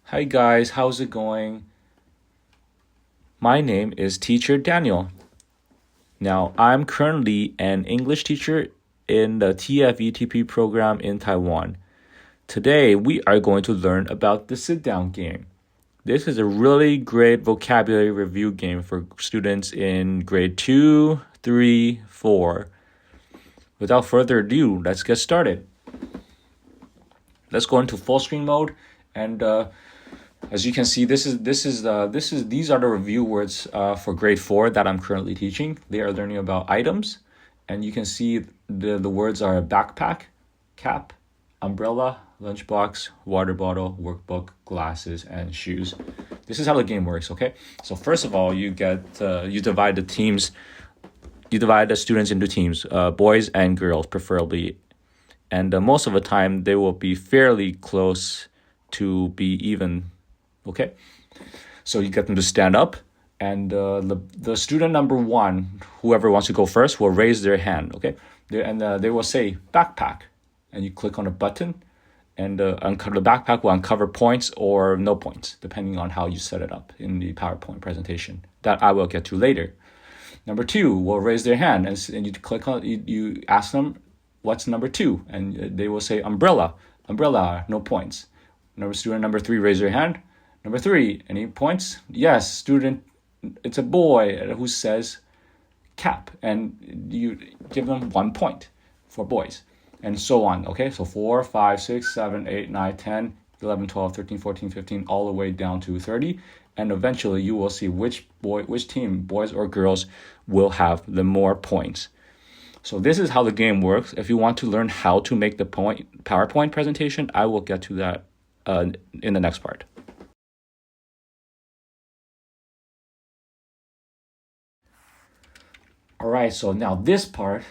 Hi guys, how's it going? My name is Teacher Daniel. Now, I'm currently an English teacher in the TFETP program in Taiwan. Today, we are going to learn about the sit down game. This is a really great vocabulary review game for students in grade 2, 3, 4. Without further ado, let's get started. Let's go into full screen mode, and as you can see, these are the review words for grade 4 that I'm currently teaching. They are learning about items, and you can see the words are backpack, cap, umbrella, lunchbox, water bottle, workbook, glasses, and shoes. This is how the game works. Okay, so first of all, you divide the students into teams, boys and girls preferably, and most of the time they will be fairly close to be even. Okay, so you get them to stand up, and the student number one, whoever wants to go first, will raise their hand. Okay, they will say backpack, and you click on a button, and the backpack will uncover points or no points, depending on how you set it up in the PowerPoint presentation that I will get to later. Number two will raise their hand, and you click on you ask them what's number two, and they will say umbrella, no points. Student number three, raise their hand. Number three, any points? Yes, student, it's a boy who says cap, and you give them 1 point for boys, and so on. Okay, so 4, 5, 6, 7, 8, 9, 10, 11, 12, 13, 14, 15, all the way down to 30. And eventually you will see which team, boys or girls, will have the more points. So this is how the game works. If you want to learn how to make the PowerPoint presentation, I will get to that in the next part. All right, so now this part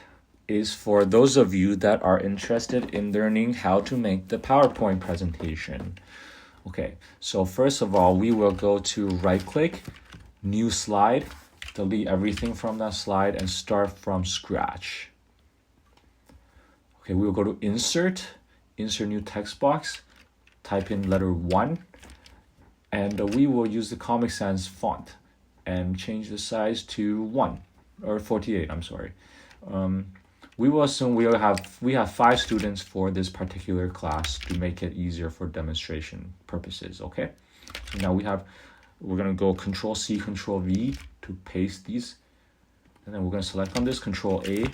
is for those of you that are interested in learning how to make the PowerPoint presentation. Okay, so first of all, we will go to right-click, new slide, delete everything from that slide, and start from scratch. Okay, we will go to insert new text box, type in letter 1, and we will use the Comic Sans font and change the size to 1 or 48. I'm sorry. We will assume we have 5 students for this particular class to make it easier for demonstration purposes. Okay, so now we're gonna go Control C, Control V to paste these, and then we're gonna select on this, Control A,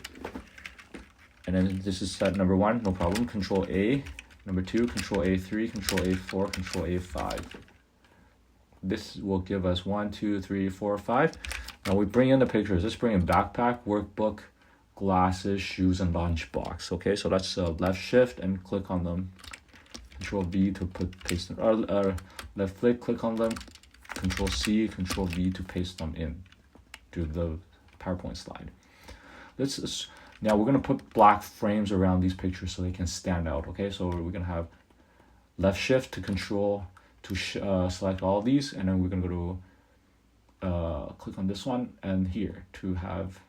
and then this is set number 1, no problem. Control A, number 2, Control A3, Control A4, Control A5. This will give us 1, 2, 3, 4, 5. Now we bring in the pictures. Let's bring in backpack, workbook, glasses, shoes, and lunchbox. Okay, so let's left shift and click on them. Control V to paste them. Left click on them. Control C, Control V to paste them in to the PowerPoint slide. Now we're gonna put black frames around these pictures so they can stand out. Okay, so we're gonna have left shift to control to select all of these, and then we're gonna go to click on this one and here to have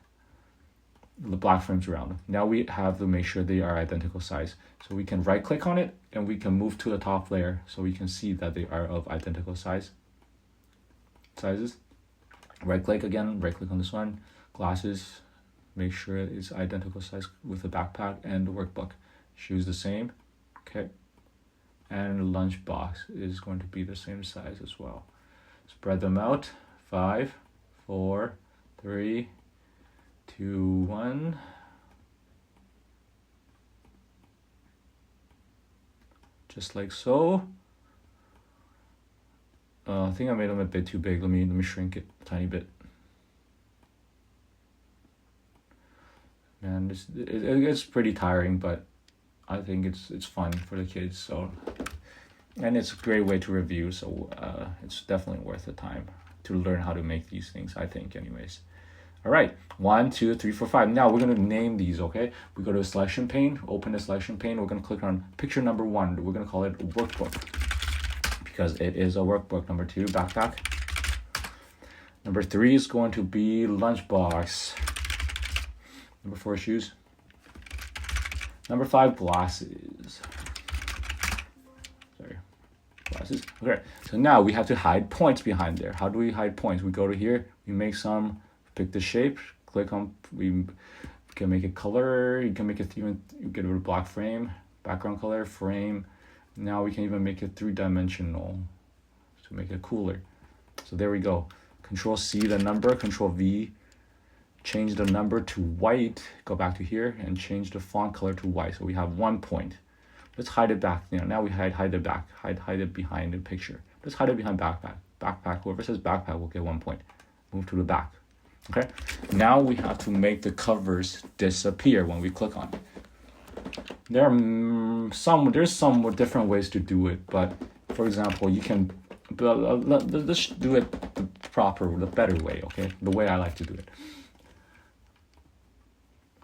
the black frames around them. Now we have to make sure they are identical size. So we can right click on it and we can move to the top layer so we can see that they are of identical sizes. Right click again, right click on this one, glasses, make sure it's identical size with the backpack and the workbook. Shoes the same, okay. And lunchbox is going to be the same size as well. Spread them out. 5, 4, 3, 2, 1. Just like so. I think I made them a bit too big. Let me shrink it a tiny bit. Man, it's pretty tiring, but I think it's fun for the kids. So, and it's a great way to review. So it's definitely worth the time to learn how to make these things, I think, anyways. All right, 1, 2, 3, 4, 5. Now we're gonna name these. Okay, we go to a selection pane, open the selection pane. We're gonna click on picture number 1. We're gonna call it workbook because it is a workbook. Number 2, backpack. Number 3 is going to be lunchbox. Number 4, shoes. Number 5, glasses. glasses. Okay, so now we have to hide points behind there. How do we hide points? We go to here, we make some, pick the shape, click on, we can make it color, you can make it even, you get rid of black frame, background color, frame. Now we can even make it 3-dimensional to make it cooler. So there we go. Control C the number, Control V, change the number to white, go back to here and change the font color to white. So we have 1 point. Let's hide it back. Now we hide it back. Hide it behind the picture. Let's hide it behind backpack. Backpack. Whoever says backpack will get 1 point. Move to the back. Okay. Now we have to make the covers disappear when we click on it. There's some different ways to do it, but for example, you can. Let's do it the better way. Okay, the way I like to do it.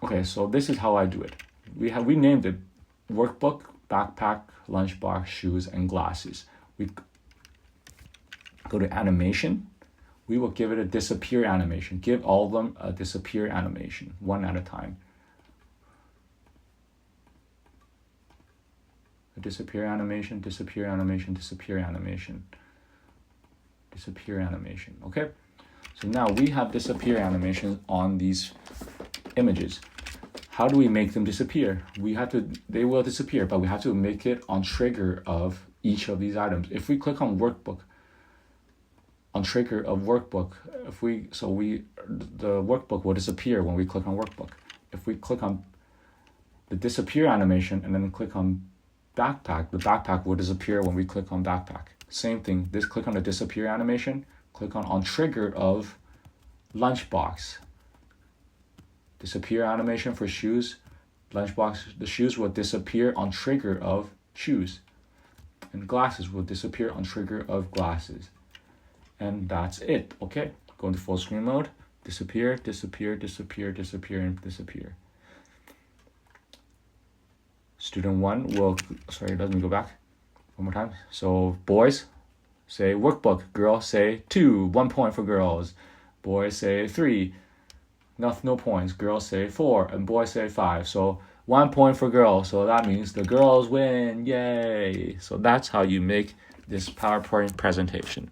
Okay, so this is how I do it. We named it workbook, backpack, lunchbox, shoes, and glasses. We go to animation. We will give it a disappear animation. Give all of them a disappear animation, one at a time. A disappear animation, disappear animation, disappear animation, disappear animation. Okay, so now we have disappear animations on these images. How do we make them disappear? They will disappear, but we have to make it on trigger of each of these items. If we click on workbook, on trigger of workbook, the workbook will disappear when we click on workbook. If we click on the disappear animation and then click on backpack, the backpack will disappear when we click on backpack. Same thing, this click on the disappear animation, click on trigger of lunchbox. Disappear animation for shoes, lunchbox, the shoes will disappear on trigger of shoes. And glasses will disappear on trigger of glasses. And that's it, okay? Go into full screen mode, disappear, disappear, disappear, disappear, and disappear. Student 1 will, let me go back one more time. So boys say workbook, girls say 2, 1 point for girls. Boys say 3. No points. Girls say 4 and boys say 5. So 1 point for girls. So that means the girls win. Yay. So that's how you make this PowerPoint presentation.